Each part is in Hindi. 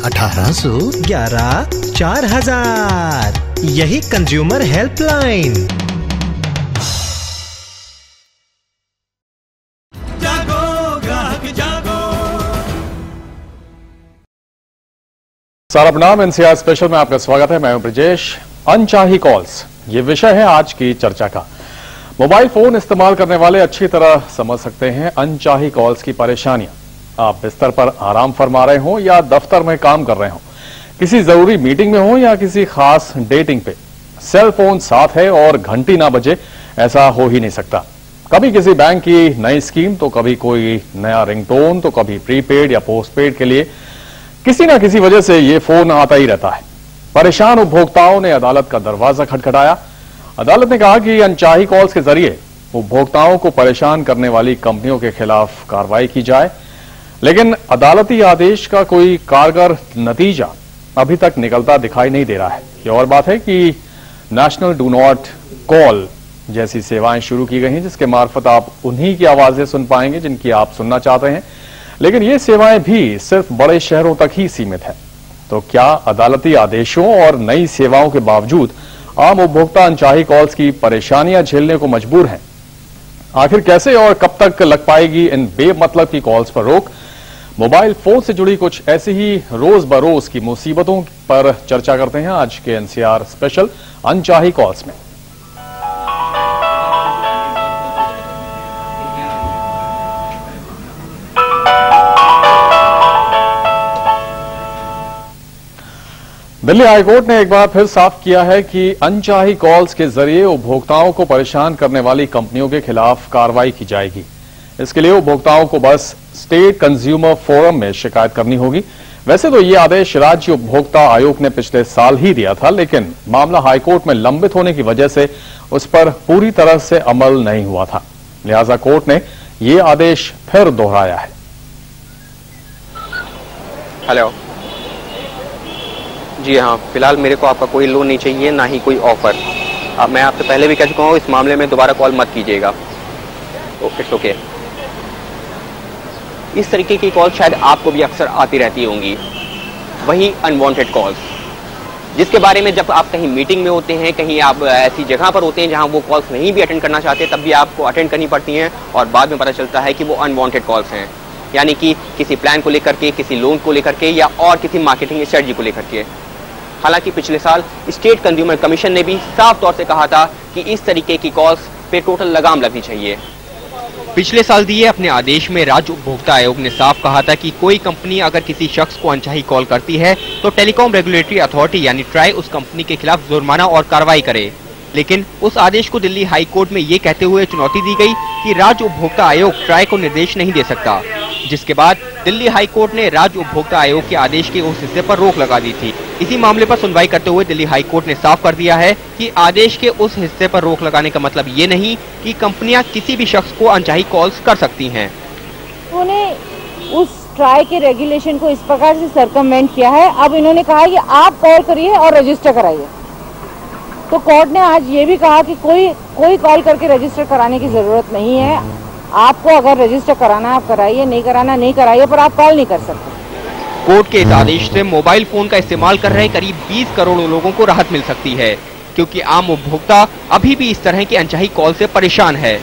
1811 यही कंज्यूमर हेल्पलाइन। जागो ग्राहक जागो। सारा नाम एनसीआर स्पेशल में आपका स्वागत है। मैं हूं ब्रजेश। अनचाही कॉल्स, ये विषय है आज की चर्चा का। मोबाइल फोन इस्तेमाल करने वाले अच्छी तरह समझ सकते हैं अनचाही कॉल्स की परेशानियां। आप बिस्तर पर आराम फरमा रहे हो या दफ्तर में काम कर रहे हो, किसी जरूरी मीटिंग में हो या किसी खास डेटिंग पे, सेल फोन साथ है और घंटी ना बजे ऐसा हो ही नहीं सकता। कभी किसी बैंक की नई स्कीम, तो कभी कोई नया रिंगटोन, तो कभी प्रीपेड या पोस्टपेड के लिए किसी ना किसी वजह से ये फोन आता ही रहता है। परेशान उपभोक्ताओं ने अदालत का दरवाजा खटखटाया। अदालत ने कहा कि अनचाही कॉल्स के जरिए उपभोक्ताओं को परेशान करने वाली कंपनियों के खिलाफ कार्रवाई की जाए, लेकिन अदालती आदेश का कोई कारगर नतीजा अभी तक निकलता दिखाई नहीं दे रहा है। ये और बात है कि नेशनल डू नॉट कॉल जैसी सेवाएं शुरू की गई हैं, जिसके मार्फत आप उन्हीं की आवाजें सुन पाएंगे जिनकी आप सुनना चाहते हैं, लेकिन ये सेवाएं भी सिर्फ बड़े शहरों तक ही सीमित है। तो क्या अदालती आदेशों और नई सेवाओं के बावजूद आम उपभोक्ता अनचाही कॉल्स की परेशानियां झेलने को मजबूर हैं? आखिर कैसे और कब तक लग पाएगी इन बेमतलब की कॉल्स पर रोक? मोबाइल फोन से जुड़ी कुछ ऐसी ही रोज बरोज की मुसीबतों पर चर्चा करते हैं आज के एनसीआर स्पेशल अनचाही कॉल्स में। दिल्ली हाईकोर्ट ने एक बार फिर साफ किया है कि अनचाही कॉल्स के जरिए उपभोक्ताओं को परेशान करने वाली कंपनियों के खिलाफ कार्रवाई की जाएगी। इसके लिए उपभोक्ताओं को बस स्टेट कंज्यूमर फोरम में शिकायत करनी होगी। वैसे तो ये आदेश राज्य उपभोक्ता आयोग ने पिछले साल ही दिया था, लेकिन मामला हाईकोर्ट में लंबित होने की वजह से उस पर पूरी तरह से अमल नहीं हुआ था। लिहाजा कोर्ट ने ये आदेश फिर दोहराया है। हेलो जी हाँ, फिलहाल मेरे को आपका कोई लोन नहीं चाहिए, ना ही कोई ऑफर। अब मैं आपसे पहले भी कह चुका हूँ, इस मामले में दोबारा कॉल मत कीजिएगा। It's okay. इस तरीके की कॉल शायद आपको भी अक्सर आती रहती होंगी, वही अनवांटेड कॉल्स, जिसके बारे में जब आप कहीं मीटिंग में होते हैं, कहीं आप ऐसी जगह पर होते हैं जहां वो कॉल्स नहीं भी अटेंड करना चाहते, तब भी आपको अटेंड करनी पड़ती हैं और बाद में पता चलता है कि वो अनवांटेड कॉल्स हैं। यानी कि किसी प्लान को लेकर के, किसी लोन को लेकर के या और किसी मार्केटिंग स्ट्रेटजी को लेकर के। हालांकि पिछले साल स्टेट कंज्यूमर कमीशन ने भी साफ तौर से कहा था कि इस तरीके की कॉल्स पे टोटल लगाम लगनी चाहिए। पिछले साल दिए अपने आदेश में राज्य उपभोक्ता आयोग ने साफ कहा था कि कोई कंपनी अगर किसी शख्स को अनचाही कॉल करती है तो टेलीकॉम रेगुलेटरी अथॉरिटी यानी ट्राई उस कंपनी के खिलाफ जुर्माना और कार्रवाई करे। लेकिन उस आदेश को दिल्ली हाई कोर्ट में ये कहते हुए चुनौती दी गई कि राज्य उपभोक्ता आयोग ट्राई को निर्देश नहीं दे सकता, जिसके बाद दिल्ली हाई कोर्ट ने राज्य उपभोक्ता आयोग के आदेश के उस हिस्से पर रोक लगा दी थी। इसी मामले पर सुनवाई करते हुए दिल्ली हाई कोर्ट ने साफ कर दिया है कि आदेश के उस हिस्से पर रोक लगाने का मतलब ये नहीं कि कंपनियां किसी भी शख्स को अनचाही कॉल्स कर सकती हैं। उन्होंने उस ट्राई के रेगुलेशन को इस प्रकार से सर्कमवेंट किया है। अब इन्होंने कहा कि आप कॉल करिए और रजिस्टर कराइए। तो कोर्ट ने आज ये भी कहा कि कोई कॉल करके रजिस्टर कराने की जरूरत नहीं है। आपको अगर रजिस्टर कराना है आप कराइए, नहीं कराना नहीं कराइए, पर आप कॉल नहीं कर सकते। कोर्ट के इस आदेश से मोबाइल फोन का इस्तेमाल कर रहे करीब 20 करोड़ लोगों को राहत मिल सकती है, क्योंकि आम उपभोक्ता अभी भी इस तरह की अनचाही कॉल से परेशान है।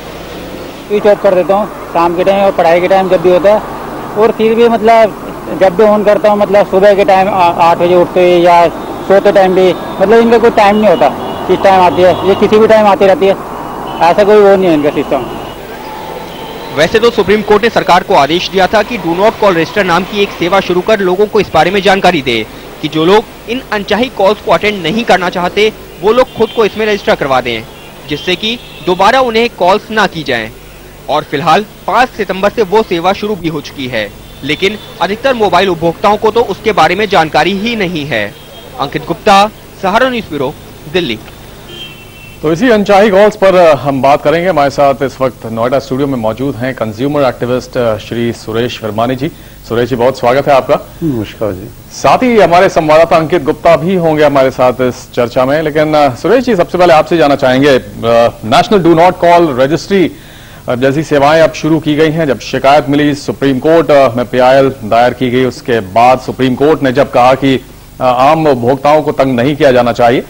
स्विच ऑफ कर देता हूँ काम के टाइम और पढ़ाई के टाइम जब भी होता है, और फिर भी मतलब जब भी ऑन करता हूँ, मतलब सुबह के टाइम 8 बजे उठते हुए या सोते टाइम भी, मतलब इनका कोई टाइम नहीं होता किस टाइम आती है, ये किसी भी टाइम आती रहती है। ऐसा कोई वो नहीं है इनका सिस्टम। वैसे तो सुप्रीम कोर्ट ने सरकार को आदेश दिया था कि डू नॉट कॉल रजिस्टर नाम की एक सेवा शुरू कर लोगों को इस बारे में जानकारी दे कि जो लोग इन अनचाही कॉल्स को अटेंड नहीं करना चाहते वो लोग खुद को इसमें रजिस्टर करवा दें, जिससे कि दोबारा उन्हें कॉल्स ना की जाएं। और फिलहाल 5 सितंबर से वो सेवा शुरू भी हो चुकी है, लेकिन अधिकतर मोबाइल उपभोक्ताओं को तो उसके बारे में जानकारी ही नहीं है। अंकित गुप्ता, सहारा न्यूज ब्यूरो, दिल्ली। तो इसी अनचाही कॉल्स पर हम बात करेंगे। हमारे साथ इस वक्त नोएडा स्टूडियो में मौजूद हैं कंज्यूमर एक्टिविस्ट श्री सुरेश वर्मानी जी। सुरेश जी, बहुत स्वागत है आपका। नमस्कार जी। साथ ही हमारे संवाददाता अंकित गुप्ता भी होंगे हमारे साथ इस चर्चा में। लेकिन सुरेश जी, सबसे पहले आपसे जानना चाहेंगे, national do not call registry जैसी सेवाएं अब शुरू की गई हैं, जब शिकायत मिली सुप्रीम कोर्ट में PIL दायर की गई, उसके बाद सुप्रीम कोर्ट ने जब कहा कि आम उपभोक्ताओं को तंग नहीं किया जाना चाहिए,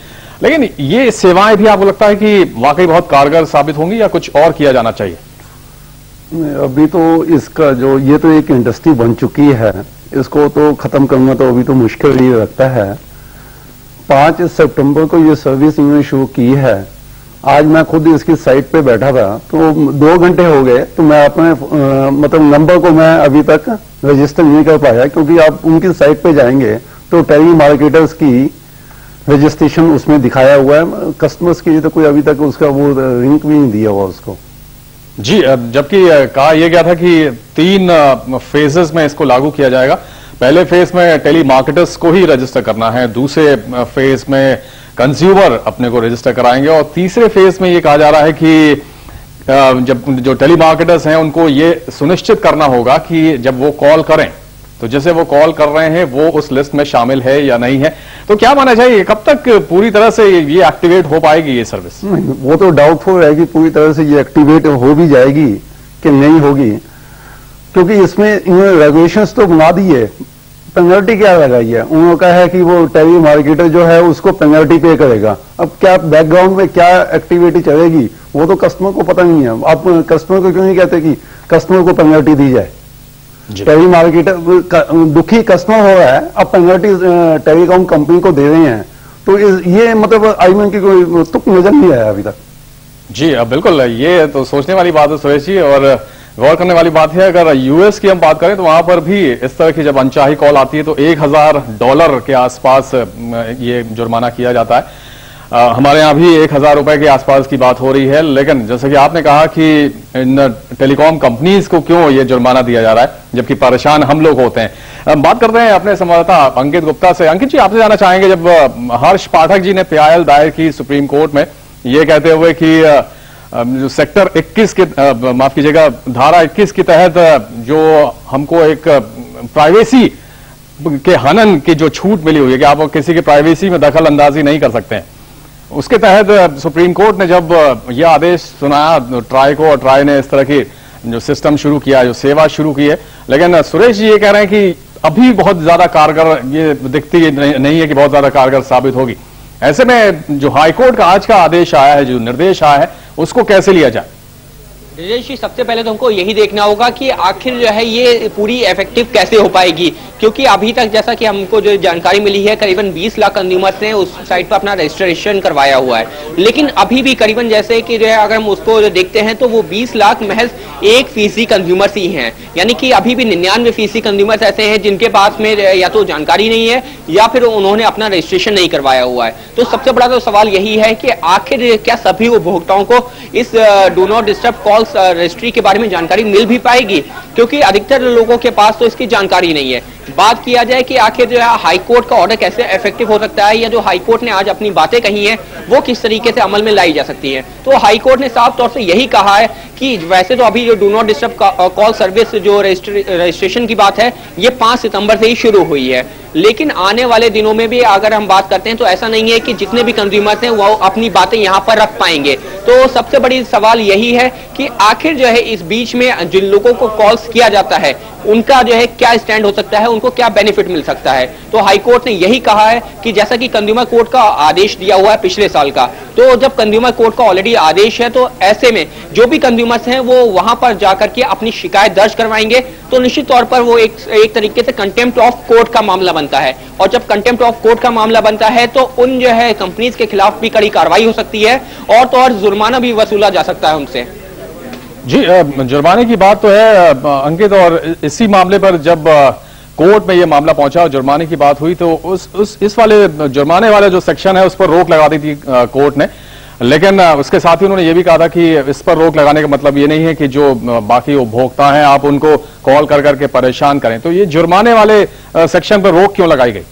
लेकिन ये सेवाएं भी आपको लगता है कि वाकई बहुत कारगर साबित होंगी या कुछ और किया जाना चाहिए? अभी तो इसका जो ये तो एक इंडस्ट्री बन चुकी है, इसको तो खत्म करना तो अभी तो मुश्किल ही लगता है। 5 सितंबर को ये सर्विस इन्होंने शुरू की है। आज मैं खुद इसकी साइट पे बैठा था तो 2 घंटे हो गए, तो मैं अपने मतलब नंबर को मैं अभी तक रजिस्टर नहीं कर पाया, क्योंकि आप उनकी साइट पे जाएंगे तो टेली मार्केटर्स की रजिस्ट्रेशन उसमें दिखाया हुआ है, कस्टमर्स के लिए तो कोई अभी तक उसका वो लिंक भी नहीं दिया हुआ उसको। जी, जबकि कहा यह गया था कि 3 फेजेस में इसको लागू किया जाएगा। पहले फेज में टेली मार्केटर्स को ही रजिस्टर करना है, दूसरे फेज में कंज्यूमर अपने को रजिस्टर कराएंगे, और तीसरे फेज में ये कहा जा रहा है कि जब जो टेली मार्केटर्स हैं उनको ये सुनिश्चित करना होगा कि जब वो कॉल करें तो जैसे वो कॉल कर रहे हैं वो उस लिस्ट में शामिल है या नहीं है। तो क्या माना चाहिए, कब तक पूरी तरह से ये एक्टिवेट हो पाएगी ये सर्विस? वो तो डाउटफुल है कि पूरी तरह से ये एक्टिवेट हो भी जाएगी कि नहीं होगी, क्योंकि इसमें इन्होंने रेगुलेशंस तो बना दी है। पेनल्टी क्या लगाई है उन्होंने, कहा है कि वो टेली मार्केटर जो है उसको पेनल्टी पे करेगा। अब क्या बैकग्राउंड में क्या एक्टिविटी चलेगी वो तो कस्टमर को पता नहीं है। आप कस्टमर को क्यों नहीं कहते कि कस्टमर को पेनल्टी दी जाए? टेली मार्केटर दुखी कस्टमर हो रहा है, अब पेनल्टी टेलीकॉम कंपनी को दे रहे हैं, तो ये मतलब आई मीन की कोई तुक नजर नहीं आया अभी तक। जी बिल्कुल, ये तो सोचने वाली बात है सुरेश जी, और गौर करने वाली बात है। अगर यूएस की हम बात करें तो वहां पर भी इस तरह की जब अनचाही कॉल आती है तो $1000 के आसपास ये जुर्माना किया जाता है। हमारे यहाँ भी $1000 के आसपास की बात हो रही है, लेकिन जैसे कि आपने कहा कि इन टेलीकॉम कंपनीज को क्यों ये जुर्माना दिया जा रहा है जबकि परेशान हम लोग होते हैं। बात करते हैं अपने संवाददाता अंकित गुप्ता से। अंकित जी, आपसे जानना चाहेंगे, जब हर्ष पाठक जी ने PIL दायर की सुप्रीम कोर्ट में ये कहते हुए कि जो सेक्टर 21 के माफ कीजिएगा धारा 21 के तहत जो हमको एक प्राइवेसी के हनन की जो छूट मिली हुई है कि आप किसी की प्राइवेसी में दखल अंदाजी नहीं कर सकते हैं, उसके तहत सुप्रीम कोर्ट ने जब यह आदेश सुनाया ट्राई को, और ट्राई ने इस तरह की जो सिस्टम शुरू किया, जो सेवा शुरू की है, लेकिन सुरेश जी ये कह रहे हैं कि अभी बहुत ज्यादा कारगर ये दिखती नहीं है कि बहुत ज्यादा कारगर साबित होगी। ऐसे में जो हाईकोर्ट का आज का आदेश आया है, जो निर्देश आया है, उसको कैसे लिया जाए? ब्रिजेश जी, सबसे पहले तो हमको यही देखना होगा कि आखिर जो है ये पूरी इफेक्टिव कैसे हो पाएगी, क्योंकि अभी तक जैसा कि हमको जो जानकारी मिली है करीबन 20 लाख कंज्यूमर्स ने उस साइट पर अपना रजिस्ट्रेशन करवाया हुआ है, लेकिन अभी भी करीबन जैसे कि जो है अगर हम उसको जो देखते हैं तो वो 20 लाख महज 1% कंज्यूमर्स ही हैं, यानी कि अभी भी 99% कंज्यूमर्स ऐसे हैं जिनके पास में या तो जानकारी नहीं है या फिर उन्होंने अपना रजिस्ट्रेशन नहीं करवाया हुआ है। तो सबसे बड़ा तो सवाल यही है कि आखिर क्या सभी उपभोक्ताओं को इस do not disturb calls registry के बारे में जानकारी मिल भी पाएगी, क्योंकि अधिकतर लोगों के पास तो इसकी जानकारी नहीं है। बात किया जाए कि आखिर जो है हाईकोर्ट का ऑर्डर कैसे इफेक्टिव हो सकता है, या जो हाईकोर्ट ने आज अपनी बातें कही हैं वो किस तरीके से अमल में लाई जा सकती हैं, तो हाईकोर्ट ने साफ तौर से यही कहा है कि वैसे तो अभी जो do not disturb call service जो रजिस्ट्रेशन की बात है ये 5 सितंबर से ही शुरू हुई है, लेकिन आने वाले दिनों में भी अगर हम बात करते हैं तो ऐसा नहीं है कि जितने भी कंज्यूमर्स हैं वो अपनी बातें यहाँ पर रख पाएंगे। तो सबसे बड़ी सवाल यही है कि आखिर जो है इस बीच में जिन लोगों को कॉल्स किया जाता है उनका जो है क्या स्टैंड हो सकता है, उनको क्या बेनिफिट मिल सकता है। तो हाईकोर्ट ने यही कहा है कि जैसा कि कंज्यूमर कोर्ट का आदेश दिया हुआ है पिछले साल का, तो जब कंज्यूमर कोर्ट का ऑलरेडी आदेश है तो ऐसे में जो भी कंज्यूमर्स हैं वो वहां पर जाकर के अपनी शिकायत दर्ज करवाएंगे, तो निश्चित तौर पर वो एक तरीके से कंटेम्प्ट ऑफ कोर्ट का मामला बनता है, और जब कंटेम्प्ट ऑफ कोर्ट का मामला बनता है तो उन जो है कंपनीज के खिलाफ भी कड़ी कार्रवाई हो सकती है, और तो और जुर्माना भी वसूला जा सकता है उनसे। जी, जुर्माने की बात तो है अंकित, और इसी मामले पर जब कोर्ट में यह मामला पहुंचा और जुर्माने की बात हुई तो इस वाले जुर्माने वाला जो सेक्शन है उस पर रोक लगा दी थी कोर्ट ने, लेकिन उसके साथ ही उन्होंने ये भी कहा था कि इस पर रोक लगाने का मतलब ये नहीं है कि जो बाकी उपभोक्ता हैं आप उनको कॉल कर करके परेशान करें। तो ये जुर्माने वाले सेक्शन पर रोक क्यों लगाई गई?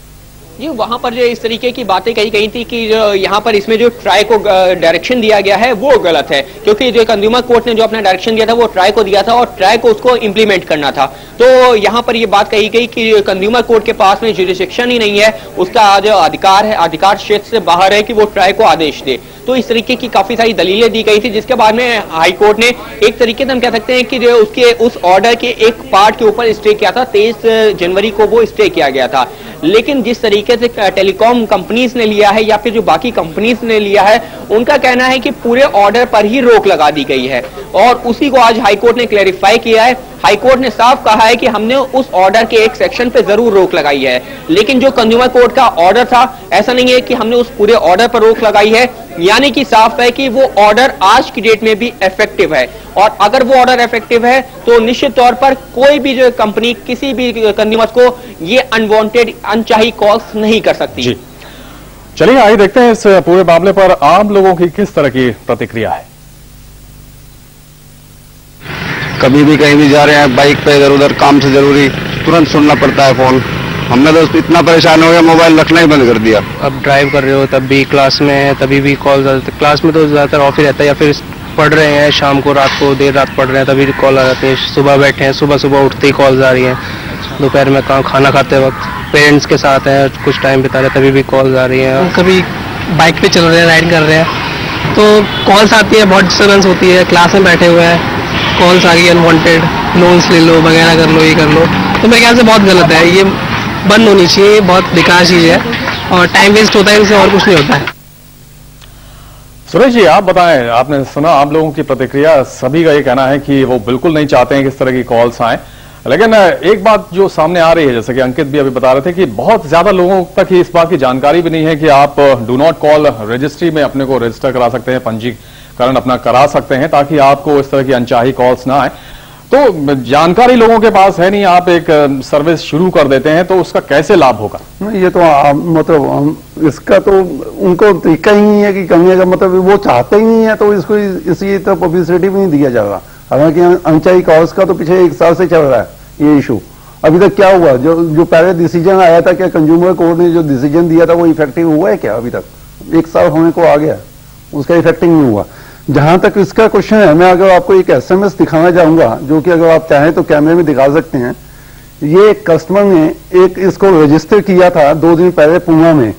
ये वहां पर जो इस तरीके की बातें कही गई थी कि यहाँ पर इसमें जो ट्राई को डायरेक्शन दिया गया है वो गलत है, क्योंकि जो कंज्यूमर कोर्ट ने जो अपना डायरेक्शन दिया था वो ट्राई को दिया था और ट्राई को उसको इंप्लीमेंट करना था। तो यहाँ पर ये बात कही गई कि कंज्यूमर कोर्ट के पास में जुरिडिक्शन ही नहीं है, उसका जो अधिकार है, अधिकार क्षेत्र से बाहर है कि वो ट्राई को आदेश दे। तो इस तरीके की काफी सारी दलीलें दी गई थी, जिसके बाद में हाई कोर्ट ने एक तरीके से हम कह सकते हैं कि जो उसके उस ऑर्डर के एक पार्ट के ऊपर स्टे किया था, 23 जनवरी को वो स्टे किया गया था। लेकिन जिस तरीके से टेलीकॉम कंपनीज ने लिया है या फिर जो बाकी कंपनीज ने लिया है, उनका कहना है कि पूरे ऑर्डर पर ही रोक लगा दी गई है और उसी को आज हाईकोर्ट ने क्लैरिफाई किया है। हाईकोर्ट ने साफ कहा है कि हमने उस ऑर्डर के एक सेक्शन पे जरूर रोक लगाई है, लेकिन जो कंज्यूमर कोर्ट का ऑर्डर था, ऐसा नहीं है कि हमने उस पूरे ऑर्डर पर रोक लगाई है। यानी कि साफ है कि वो ऑर्डर आज की डेट में भी इफेक्टिव है और अगर वो ऑर्डर इफेक्टिव है तो निश्चित तौर पर कोई भी जो कंपनी किसी भी कंज्यूमर को ये अनवांटेड अनचाही कॉल्स नहीं कर सकती। चलिए आइए देखते हैं इस पूरे मामले पर आम लोगों की किस तरह की प्रतिक्रिया है। कभी भी कहीं भी जा रहे हैं, बाइक पे इधर उधर काम से जरूरी, तुरंत सुनना पड़ता है फोन। हमने तो इतना परेशान हो गया, मोबाइल रखना ही बंद कर दिया। अब ड्राइव कर रहे हो तब भी, क्लास में है तभी भी कॉल आते हैं। क्लास में तो ज्यादातर ऑफ ही रहता है, या फिर पढ़ रहे हैं शाम को, रात को देर रात पढ़ रहे हैं तभी कॉल आ जाती है। सुबह बैठे हैं, सुबह सुबह उठते ही कॉल्स आ रही हैं। दोपहर में खाना खाते वक्त पेरेंट्स के साथ हैं, कुछ टाइम बिता रहे हैं तभी भी कॉल्स आ रही हैं। कभी बाइक पे चल रहे हैं, राइड कर रहे हैं तो कॉल्स आती है, बहुत डिस्टर्बेंस होती है। क्लास में बैठे हुए हैं, कॉल्स आ गई अनवांटेड, लोन्स ले लो वगैरह कर लो, ये कर लो, तो मेरे ख्याल से बहुत गलत है। ये बंद होनी चाहिए, बहुत बेकार चीज है और टाइम वेस्ट होता है इनसे, और कुछ नहीं होता है। सुरेश जी, आप बताएं, आपने सुना आम लोगों की प्रतिक्रिया। सभी का ये कहना है कि वो बिल्कुल नहीं चाहते हैं कि इस तरह की कॉल्स आए, लेकिन एक बात जो सामने आ रही है, जैसे कि अंकित भी अभी बता रहे थे, कि बहुत ज्यादा लोगों तक इस बात की जानकारी भी नहीं है कि आप डू नॉट कॉल रजिस्ट्री में अपने को रजिस्टर करा सकते हैं, पंजीकरण अपना करा सकते हैं, ताकि आपको इस तरह की अनचाही कॉल्स ना आए। तो जानकारी लोगों के पास है नहीं, आप एक सर्विस शुरू कर देते हैं तो उसका कैसे लाभ होगा? ये तो मतलब इसका तो उनको तरीका ही नहीं है कि करने का, मतलब वो चाहते ही नहीं है तो इसको इसी तरह पब्लिसिटी भी नहीं दिया जा रहा। हालांकि अनचाही कॉल्स का तो पिछले 1 साल से चल रहा है ये इशू। अभी तक क्या हुआ? जो पहले डिसीजन आया था, क्या कंज्यूमर कोर्ट ने जो डिसीजन दिया था वो इफेक्टिव हुआ है क्या? अभी तक 1 साल होने को आ गया, उसका इफेक्टिव नहीं हुआ। जहां तक इसका क्वेश्चन है, मैं अगर आपको एक SMS दिखाना चाहूंगा, जो कि अगर आप चाहें तो कैमरे में दिखा सकते हैं। ये कस्टमर ने एक इसको रजिस्टर किया था 2 दिन पहले पुणे में,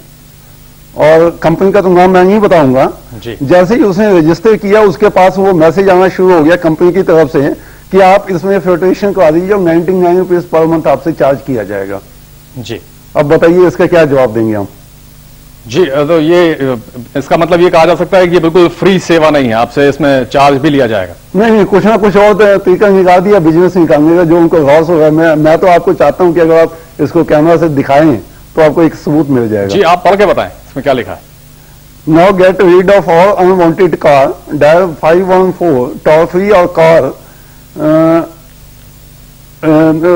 और कंपनी का तो नाम मैं नहीं बताऊंगा। जैसे ही उसने रजिस्टर किया, उसके पास वो मैसेज आना शुरू हो गया कंपनी की तरफ से कि आप इसमें फिल्ट्रेशन करा दीजिए, 99 रुपीज पर मंथ आपसे चार्ज किया जाएगा। जी, अब बताइए इसका क्या जवाब देंगे हम? जी, तो ये इसका मतलब ये कहा जा सकता है कि ये बिल्कुल फ्री सेवा नहीं है, आपसे इसमें चार्ज भी लिया जाएगा? नहीं, कुछ ना कुछ और तरीका निकाल दिया बिजनेस निकालने का, जो उनको लॉस हो रहा है। मैं तो आपको चाहता हूं कि अगर आप इसको कैमरा से दिखाएं तो आपको एक सबूत मिल जाएगा। जी, आप पढ़ के बताएं इसमें क्या लिखा है। Now get rid of all unwanted car, dial 514 toll free और कार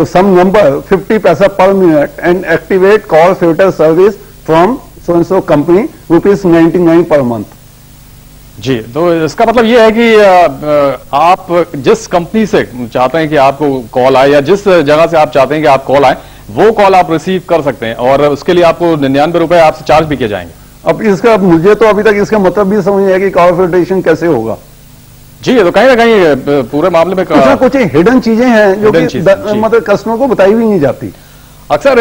सम नंबर 50 पैसा पर minute and activate call filter service from so and so company ₹99 per month. जी, तो इसका मतलब ये है कि आप जिस कंपनी से चाहते हैं कि आपको कॉल आए, या जिस जगह से आप चाहते हैं कि आप कॉल आए, वो कॉल आप रिसीव कर सकते हैं और उसके लिए आपको 99 रुपए आपसे चार्ज भी किए जाएंगे। अब इसका मुझे तो अभी तक इसका मतलब भी समझ नहीं आया कि कॉल फिल्ट्रेशन कैसे होगा। जी, तो कहीं ना कहीं पूरे मामले में कुछ ना कुछ हिडन चीजें हैं जो कि मतलब कस्टमर को बताई भी नहीं जाती। अक्सर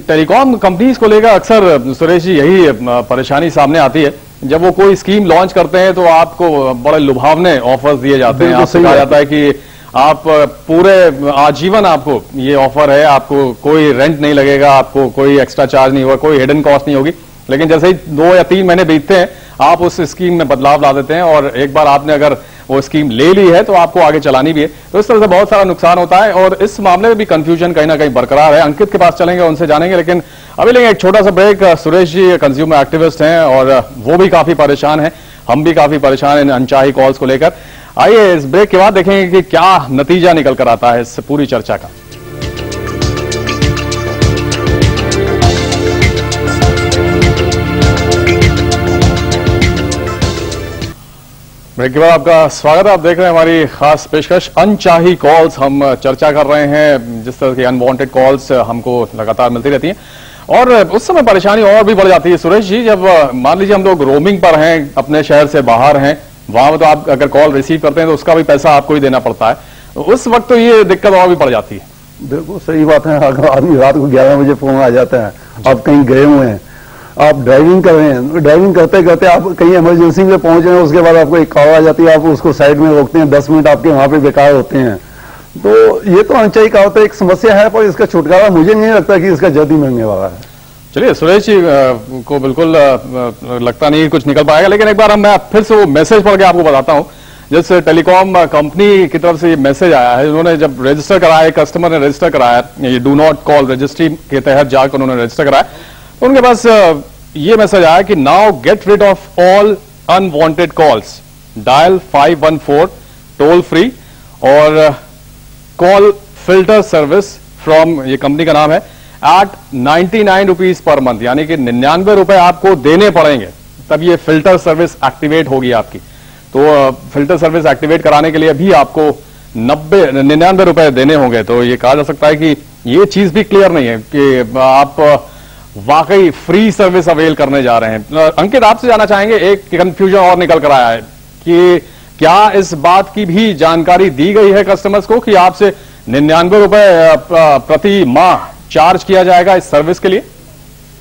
टेलीकॉम कंपनीज को लेकर अक्सर सुरेश जी यही परेशानी सामने आती है। जब वो कोई स्कीम लॉन्च करते हैं तो आपको बड़े लुभावने ऑफर्स दिए जाते हैं, आपसे कहा जाता है कि आप पूरे आजीवन आपको ये ऑफर है, आपको कोई रेंट नहीं लगेगा, आपको कोई एक्स्ट्रा चार्ज नहीं होगा, कोई हिडन कॉस्ट नहीं होगी। लेकिन जैसे ही 2 या 3 महीने बीतते हैं, आप उस स्कीम में बदलाव ला देते हैं और एक बार आपने अगर वो स्कीम ले ली है तो आपको आगे चलानी भी है। तो इस तरह से बहुत सारा नुकसान होता है और इस मामले में भी कंफ्यूजन कहीं ना कहीं बरकरार है। अंकित के पास चलेंगे, उनसे जानेंगे, लेकिन अभी लेंगे एक छोटा सा break. Suresh ji consumer activist हैं और वो भी काफी परेशान है, हम भी काफी परेशान हैं अनचाही कॉल्स को लेकर। आइए इस ब्रेक के बाद देखेंगे कि क्या नतीजा निकल कर आता है इस पूरी चर्चा का। ब्रेक के बाद आपका स्वागत है। आप देख रहे हैं हमारी खास पेशकश अनचाही कॉल्स। हम चर्चा कर रहे हैं जिस तरह की अनवांटेड कॉल्स हमको लगातार मिलती रहती हैं और उस समय परेशानी और भी बढ़ जाती है। सुरेश जी, जब मान लीजिए हम लोग रोमिंग पर हैं, अपने शहर से बाहर हैं, वहां तो आप अगर कॉल रिसीव करते हैं तो उसका भी पैसा आपको ही देना पड़ता है, उस वक्त तो ये दिक्कत और भी बढ़ जाती है। बिल्कुल सही बात है। अगर आदमी रात को 11 बजे फोन आ जाता है, आप कहीं गए हुए हैं, आप ड्राइविंग कर रहे हैं, ड्राइविंग करते करते आप कहीं इमरजेंसी में पहुंच रहे हैं, उसके बाद आपको एक कॉल आ जाती है, आप उसको साइड में रोकते हैं, 10 मिनट आपके वहां पे बेकार होते हैं। तो ये तो अनचाही का होता है, एक समस्या है, पर इसका छुटकारा मुझे नहीं लगता कि इसका जल्दी मिलने वाला है। चलिए, सुरेश जी को बिल्कुल लगता नहीं कुछ निकल पाएगा, लेकिन एक बार मैं फिर से वो मैसेज पढ़ के आपको बताता हूं। जैसे टेलीकॉम कंपनी की तरफ से ये मैसेज आया है, उन्होंने जब रजिस्टर कराया, कस्टमर ने रजिस्टर कराया, ये डू नॉट कॉल रजिस्ट्री के तहत जाकर उन्होंने रजिस्टर कराया, तो उनके पास ये मैसेज आया कि now get rid of all unwanted calls, dial 514 toll free और कॉल फिल्टर सर्विस फ्रॉम, ये कंपनी का नाम है, एट 99 रुपीज पर मंथ, यानी कि 99 रुपए आपको देने पड़ेंगे, तब ये फिल्टर सर्विस एक्टिवेट होगी आपकी। तो फिल्टर सर्विस एक्टिवेट कराने के लिए भी आपको 99 रुपए देने होंगे। तो ये कहा जा सकता है कि ये चीज भी क्लियर नहीं है कि आप वाकई फ्री सर्विस अवेल करने जा रहे हैं। अंकित, आपसे जाना चाहेंगे, एक कंफ्यूजन और निकल कर आया है कि क्या इस बात की भी जानकारी दी गई है कस्टमर्स को कि आपसे 99 रुपए प्रति माह चार्ज किया जाएगा इस सर्विस के लिए?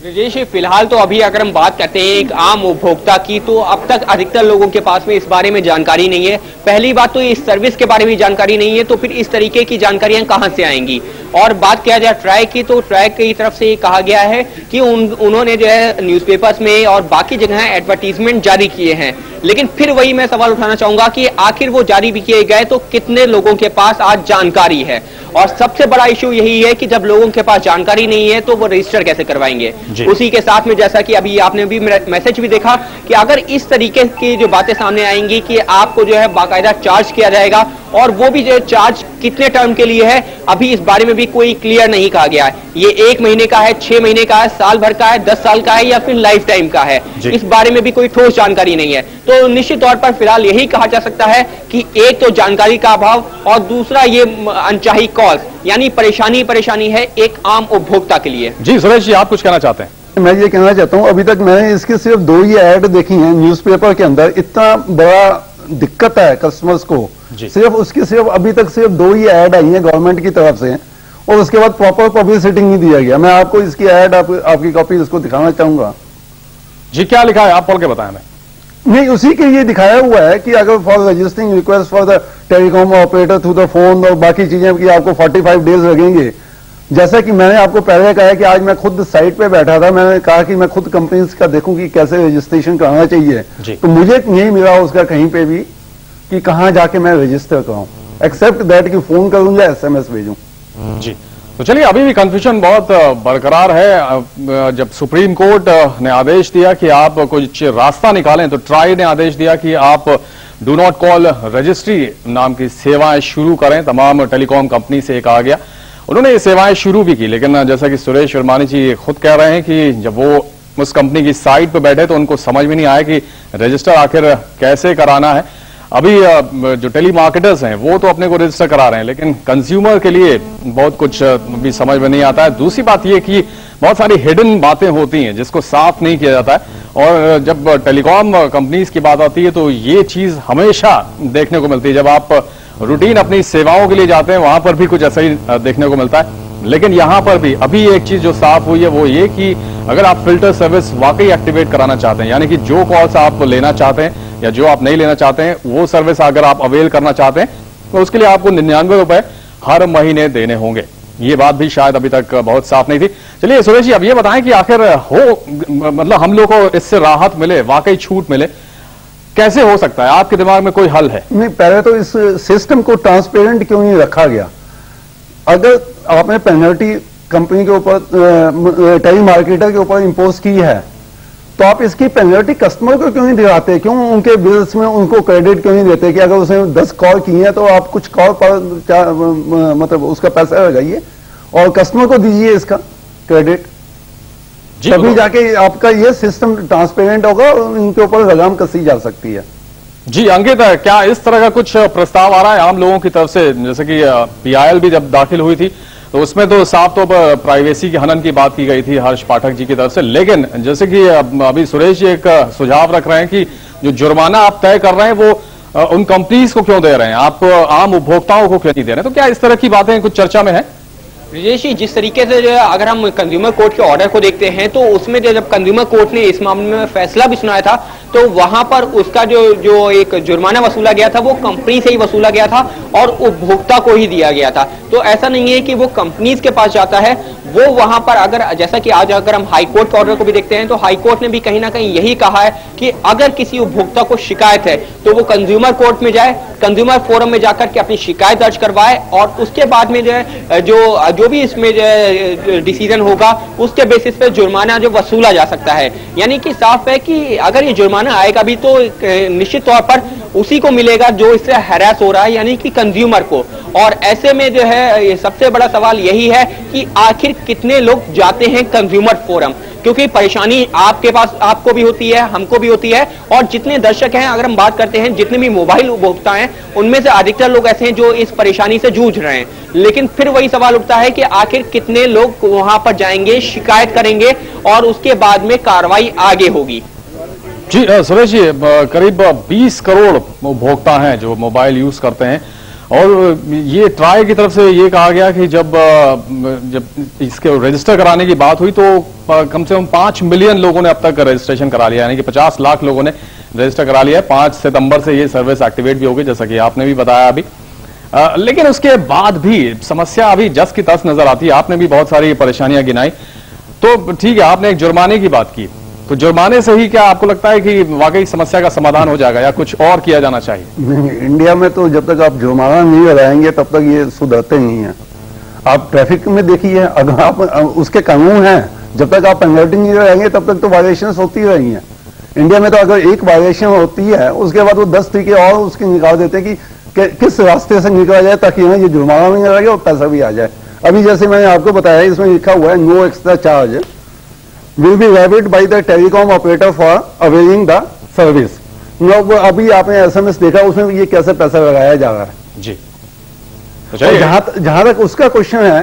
ब्रजेश, फिलहाल तो अभी अगर हम बात करते हैं एक आम उपभोक्ता की, तो अब तक अधिकतर लोगों के पास में इस बारे में जानकारी नहीं है। पहली बात तो इस सर्विस के बारे में जानकारी नहीं है, तो फिर इस तरीके की जानकारियां कहां से आएंगी। और बात किया जाए ट्राई की, तो ट्राई की तरफ से ये कहा गया है कि उन्होंने जो है न्यूज़पेपर्स में और बाकी जगह एडवर्टीजमेंट जारी किए हैं, लेकिन फिर वही मैं सवाल उठाना चाहूंगा कि आखिर वो जारी भी किए गए तो कितने लोगों के पास आज जानकारी है। और सबसे बड़ा इश्यू यही है कि जब लोगों के पास जानकारी नहीं है तो वो रजिस्टर कैसे करवाएंगे। उसी के साथ में जैसा कि अभी आपने भी मैसेज भी देखा कि अगर इस तरीके की जो बातें सामने आएंगी कि आपको जो है बाकायदा चार्ज किया जाएगा, और वो भी जो चार्ज कितने टर्म के लिए है, अभी इस बारे में भी कोई क्लियर नहीं कहा गया है। ये 1 महीने का है, 6 महीने का है, साल भर का है, 10 साल का है, या फिर लाइफ टाइम का है, इस बारे में भी कोई ठोस जानकारी नहीं है। तो निश्चित तौर पर फिलहाल यही कहा जा सकता है कि एक तो जानकारी का अभाव, और दूसरा ये अनचाही कॉल्स, यानी परेशानी है एक आम उपभोक्ता के लिए। जी सुरेश जी, आप कुछ कहना चाहते हैं? मैं ये कहना चाहता हूं, अभी तक मैंने इसके सिर्फ 2 ही ऐड देखी हैं न्यूज़पेपर के अंदर। इतना बड़ा दिक्कत है कस्टमर्स को, सिर्फ अभी तक सिर्फ 2 ही ऐड आई हैं गवर्नमेंट की तरफ से, और उसके बाद प्रॉपर पब्लिसिटी नहीं दिया गया। मैं आपको इसकी ऐड आपकी कॉपी इसको दिखाना चाहूंगा। जी, क्या लिखा है, आप पढ़ के बताएं। हमें नहीं, उसी के ये दिखाया हुआ है कि अगर for registering request for the telecom operator through the phone और बाकी चीजें कि आपको 45 डेज लगेंगे। जैसा कि मैंने आपको पहले कहा है कि आज मैं खुद साइट पे बैठा था, मैंने कहा कि मैं खुद कंपनीज का देखूं कि कैसे रजिस्ट्रेशन कराना चाहिए, तो मुझे नहीं मिला उसका कहीं पे भी कि कहां जाके मैं रजिस्टर कराऊं, एक्सेप्ट दैट कि फोन करूं या SMS भेजूं। जी, तो चलिए, अभी भी कंफ्यूजन बहुत बरकरार है। जब सुप्रीम कोर्ट ने आदेश दिया कि आप कुछ रास्ता निकालें, तो ट्राई ने आदेश दिया कि आप डू नॉट कॉल रजिस्ट्री नाम की सेवाएं शुरू करें। तमाम टेलीकॉम कंपनी से कहा गया, उन्होंने ये सेवाएं शुरू भी की, लेकिन जैसा कि सुरेश वर्मानी जी खुद कह रहे हैं कि जब वो उस कंपनी की साइट पर बैठे तो उनको समझ में नहीं आया कि रजिस्टर आखिर कैसे कराना है। अभी जो टेली मार्केटर्स हैं वो तो अपने को रजिस्टर करा रहे हैं, लेकिन कंज्यूमर के लिए बहुत कुछ भी समझ में नहीं आता है। दूसरी बात ये कि बहुत सारी हिडन बातें होती हैं जिसको साफ नहीं किया जाता है, और जब टेलीकॉम कंपनीज की बात आती है तो ये चीज हमेशा देखने को मिलती है। जब आप रूटीन अपनी सेवाओं के लिए जाते हैं वहां पर भी कुछ ऐसा ही देखने को मिलता है, लेकिन यहां पर भी अभी एक चीज जो साफ हुई है वो ये कि अगर आप फिल्टर सर्विस वाकई एक्टिवेट कराना चाहते हैं, यानी कि जो कॉल्स आप लेना चाहते हैं या जो आप नहीं लेना चाहते हैं, वो सर्विस अगर आप अवेल करना चाहते हैं तो उसके लिए आपको 99 रुपए हर महीने देने होंगे। ये बात भी शायद अभी तक बहुत साफ नहीं थी। चलिए सुरेश जी, अब ये बताएं कि आखिर मतलब हम लोग को इससे राहत मिले, वाकई छूट मिले, कैसे हो सकता है? आपके दिमाग में कोई हल है? नहीं, पहले तो इस सिस्टम को ट्रांसपेरेंट क्यों नहीं रखा गया? अगर आपने पेनल्टी कंपनी के ऊपर, टेली मार्केटर के ऊपर इंपोज की है, तो आप इसकी पेनल्टी कस्टमर को क्यों नहीं दिलाते? क्यों उनके बिल्स में उनको क्रेडिट क्यों नहीं देते कि अगर उसने 10 कॉल की है तो आप कुछ कॉल पर मतलब उसका पैसा लगाइए और कस्टमर को दीजिए इसका क्रेडिट, तभी जाके आपका ये सिस्टम ट्रांसपेरेंट होगा और इनके ऊपर लगाम कसी जा सकती है। जी अंकित, क्या इस तरह का कुछ प्रस्ताव आ रहा है आम लोगों की तरफ से? जैसे कि PIL भी जब दाखिल हुई थी तो उसमें तो साफ तौर पर प्राइवेसी के हनन की बात की गई थी हर्ष पाठक जी की तरफ से, लेकिन जैसे कि अभी सुरेश जी एक सुझाव रख रहे हैं कि जो जुर्माना आप तय कर रहे हैं वो उन कंपनीज को क्यों दे रहे हैं, आप आम उपभोक्ताओं को क्यों नहीं दे रहे हैं? तो क्या इस तरह की बातें कुछ चर्चा में है? ब्रिजेश जी, जिस तरीके से अगर हम कंज्यूमर कोर्ट के ऑर्डर को देखते हैं तो उसमें जब कंज्यूमर कोर्ट ने इस मामले में फैसला भी सुनाया था तो वहां पर उसका जो एक जुर्माना वसूला गया था वो कंपनी से ही वसूला गया था और उपभोक्ता को ही दिया गया था। तो ऐसा नहीं है कि वो कंपनीज के पास जाता है, वो वहां पर अगर जैसा कि आज अगर हम हाई कोर्ट के ऑर्डर को भी देखते हैं तो हाई कोर्ट ने भी कहीं ना कहीं यही कहा है कि अगर किसी उपभोक्ता को शिकायत है तो वो कंज्यूमर कोर्ट में जाए, कंज्यूमर फोरम में जाकर के अपनी शिकायत दर्ज करवाए और उसके बाद में जो भी इसमें डिसीजन होगा उसके बेसिस पे जुर्माना जो वसूला जा सकता है। यानी कि साफ है कि अगर ये जुर्माना आएगा भी तो निश्चित तौर पर उसी को मिलेगा जो इससे हैरास हो रहा है, यानी कि कंज्यूमर को। और ऐसे में जो है ये सबसे बड़ा सवाल यही है कि आखिर कितने लोग जाते हैं कंज्यूमर फोरम, क्योंकि परेशानी आपके पास आपको भी होती है, हमको भी होती है और जितने दर्शक हैं, अगर हम बात करते हैं जितने भी मोबाइल उपभोक्ता हैं उनमें से अधिकतर लोग ऐसे हैं जो इस परेशानी से जूझ रहे हैं। लेकिन फिर वही सवाल उठता है कि आखिर कितने लोग वहां पर जाएंगे, शिकायत करेंगे और उसके बाद में कार्रवाई आगे होगी। जी सुरेश जी, करीब 20 करोड़ उपभोक्ता हैं जो मोबाइल यूज करते हैं और ये ट्राई की तरफ से ये कहा गया कि जब इसके रजिस्टर कराने की बात हुई तो कम से कम 5 मिलियन लोगों ने अब तक रजिस्ट्रेशन करा लिया, यानी कि 50 लाख लोगों ने रजिस्टर करा लिया है। 5 सितंबर से ये सर्विस एक्टिवेट भी होगी, जैसा कि आपने भी बताया अभी। लेकिन उसके बाद भी समस्या अभी जस की तस नजर आती है। आपने भी बहुत सारी परेशानियां गिनाई, तो ठीक है, आपने एक जुर्माने की बात की, तो जुर्माने से ही क्या आपको लगता है कि वाकई समस्या का समाधान हो जाएगा या कुछ और किया जाना चाहिए? नहीं, इंडिया में तो जब तक आप जुर्माना नहीं लगाएंगे तब तक ये सुधरते नहीं है। आप ट्रैफिक में देखिए, अगर आप उसके कानून हैं, जब तक आप पेनल्टी नहीं लगाएंगे तब तक तो वायलेशन होती रही हैं। इंडिया में तो अगर एक वायलेशन होती है उसके बाद वो 10 तरीके और उसके निकाल देते हैं कि किस रास्ते से निकला जाए ताकि ये जुर्माना भी नहीं लगे और पैसा भी आ जाए। अभी जैसे मैंने आपको बताया, इसमें लिखा हुआ है no extra charge will be levied by the telecom operator for availing the service। अभी आपने SMS देखा, उसमें ये कैसे पैसा लगाया जा रहा है जी। तो जहां तक उसका क्वेश्चन है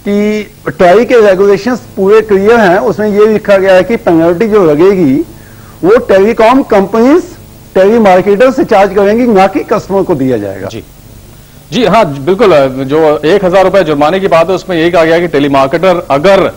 कि ट्राई के रेगुलेशंस पूरे क्लियर हैं, उसमें ये लिखा गया है कि पेनल्टी जो लगेगी वो टेलीकॉम कंपनीज टेली मार्केटर से चार्ज करेंगी, ना कि कस्टमर को दिया जाएगा। जी हाँ, बिल्कुल। जो 1000 रुपए जुर्माने की बात है उसमें यही कहा गया कि टेलीमार्केटर अगर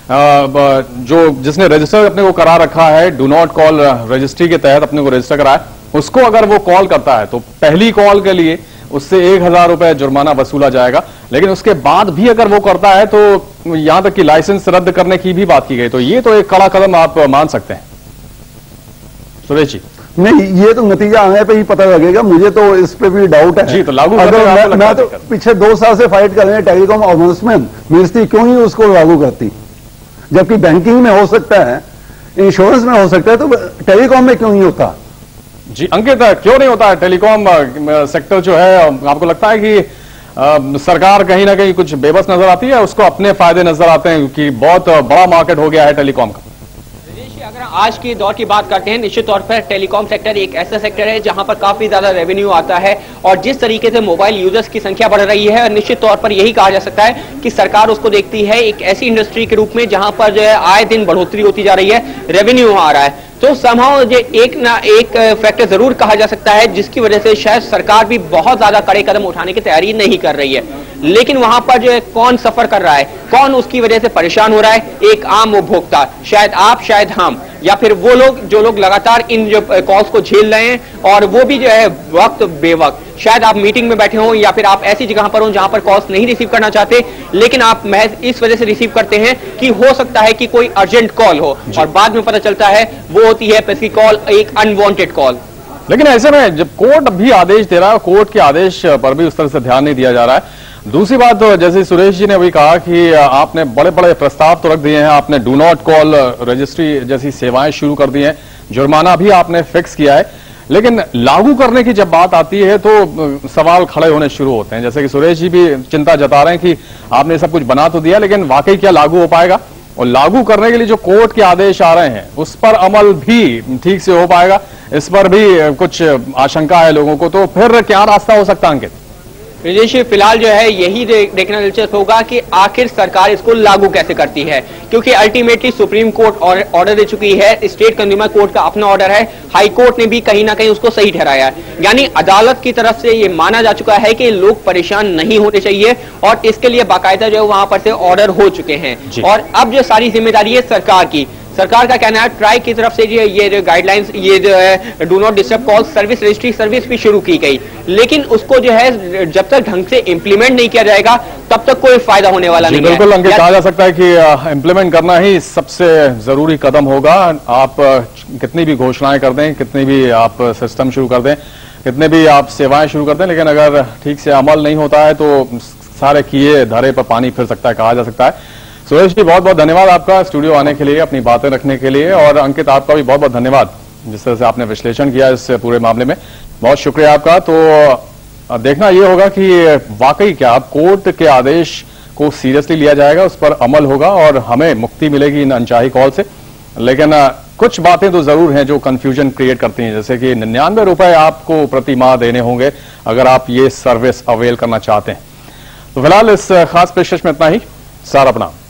जो जिसने रजिस्टर अपने को करा रखा है, डू नॉट कॉल रजिस्ट्री के तहत अपने को रजिस्टर कराया, उसको अगर वो कॉल करता है तो पहली कॉल के लिए उससे 1000 रुपए जुर्माना वसूला जाएगा। लेकिन उसके बाद भी अगर वो करता है तो यहां तक कि लाइसेंस रद्द करने की भी बात की गई। तो ये तो एक कड़ा कदम आप मान सकते हैं सुरेश जी? नहीं, ये तो नतीजा आने पे ही पता लगेगा। मुझे तो इस पे भी डाउट है। जी, तो लागू अगर मैं तो पिछले 2 साल से फाइट कर रहे हैं टेलीकॉम ऑमबुड्समैन, मिनिस्ट्री क्यों नहीं उसको लागू करती? जबकि बैंकिंग में हो सकता है, इंश्योरेंस में हो सकता है, तो टेलीकॉम में क्यों नहीं होता? जी अंकित, क्यों नहीं होता है? टेलीकॉम सेक्टर जो है, आपको लगता है कि सरकार कहीं ना कहीं कुछ बेबस नजर आती है, उसको अपने फायदे नजर आते हैं क्योंकि बहुत बड़ा मार्केट हो गया है टेलीकॉम का? अगर आज के दौर की बात करते हैं, निश्चित तौर पर टेलीकॉम सेक्टर एक ऐसा सेक्टर है जहां पर काफी ज्यादा रेवेन्यू आता है और जिस तरीके से मोबाइल यूजर्स की संख्या बढ़ रही है, निश्चित तौर पर यही कहा जा सकता है कि सरकार उसको देखती है एक ऐसी इंडस्ट्री के रूप में जहां पर जो है आए दिन बढ़ोतरी होती जा रही है, रेवेन्यू आ रहा है। तो समहाउ एक ना एक फैक्टर जरूर कहा जा सकता है जिसकी वजह से शायद सरकार भी बहुत ज्यादा कड़े कदम उठाने की तैयारी नहीं कर रही है। लेकिन वहां पर जो है कौन सफर कर रहा है, कौन उसकी वजह से परेशान हो रहा है? एक आम उपभोक्ता, शायद आप, शायद हम, या फिर वो लोग जो लोग लगातार इन जो कॉल्स को झेल रहे हैं और वो भी जो है वक्त बेवक्त। शायद आप मीटिंग में बैठे हों या फिर आप ऐसी जगह पर हो जहां पर कॉल्स नहीं रिसीव करना चाहते, लेकिन आप महज इस वजह से रिसीव करते हैं कि हो सकता है कि कोई अर्जेंट कॉल हो और बाद में पता चलता है वो होती है पैसे कॉल, एक अनवांटेड कॉल। लेकिन ऐसे में जब कोर्ट भी आदेश दे रहा है, कोर्ट के आदेश पर भी उस तरह से ध्यान नहीं दिया जा रहा है। दूसरी बात तो जैसे सुरेश जी ने अभी कहा कि आपने बड़े बड़े प्रस्ताव तो रख दिए हैं, आपने डू नॉट कॉल रजिस्ट्री जैसी सेवाएं शुरू कर दी हैं, जुर्माना भी आपने फिक्स किया है, लेकिन लागू करने की जब बात आती है तो सवाल खड़े होने शुरू होते हैं। जैसे कि सुरेश जी भी चिंता जता रहे हैं कि आपने सब कुछ बना तो दिया, लेकिन वाकई क्या लागू हो पाएगा? और लागू करने के लिए जो कोर्ट के आदेश आ रहे हैं उस पर अमल भी ठीक से हो पाएगा? इस पर भी कुछ आशंका है लोगों को। तो फिर क्या रास्ता हो सकता है अंकित? रिजेश, फिलहाल जो है यही देखना दिलचस्प होगा कि आखिर सरकार इसको लागू कैसे करती है, क्योंकि अल्टीमेटली सुप्रीम कोर्ट ऑर्डर दे चुकी है, स्टेट कंज्यूमर कोर्ट का अपना ऑर्डर है, हाई कोर्ट ने भी कहीं ना कहीं उसको सही ठहराया है। यानी अदालत की तरफ से ये माना जा चुका है कि लोग परेशान नहीं होने चाहिए और इसके लिए बाकायदा जो है वहां पर से ऑर्डर हो चुके हैं। और अब जो सारी जिम्मेदारी है सरकार की, सरकार का कहना है ट्राई की तरफ से ये जो गाइडलाइंस, ये जो है do not disturb call service registry service भी शुरू की गई, लेकिन उसको जो है जब तक ढंग से इंप्लीमेंट नहीं किया जाएगा तब तक कोई फायदा होने वाला नहीं है। बिल्कुल अंकित, कहा जा सकता है कि इंप्लीमेंट करना ही सबसे जरूरी कदम होगा। आप कितनी भी घोषणाएं कर दें, कितनी भी आप सिस्टम शुरू कर दें, कितने भी आप सेवाएं शुरू कर दें, लेकिन अगर ठीक से अमल नहीं होता है तो सारे किए धरे पर पानी फिर सकता है, कहा जा सकता है। सुरेश जी, बहुत बहुत धन्यवाद आपका स्टूडियो आने के लिए, अपनी बातें रखने के लिए, और अंकित आपका भी बहुत बहुत धन्यवाद जिस तरह से आपने विश्लेषण किया इस पूरे मामले में, बहुत शुक्रिया आपका। तो देखना यह होगा कि वाकई क्या अब कोर्ट के आदेश को सीरियसली लिया जाएगा, उस पर अमल होगा और हमें मुक्ति मिलेगी इन अनचाही कॉल से। लेकिन कुछ बातें तो जरूर हैं जो कंफ्यूजन क्रिएट करती हैं, जैसे कि 99 रुपए आपको प्रति माह देने होंगे अगर आप ये सर्विस अवेल करना चाहते हैं। तो फिलहाल इस खास पेशकश में इतना ही। सारा प्रणाम।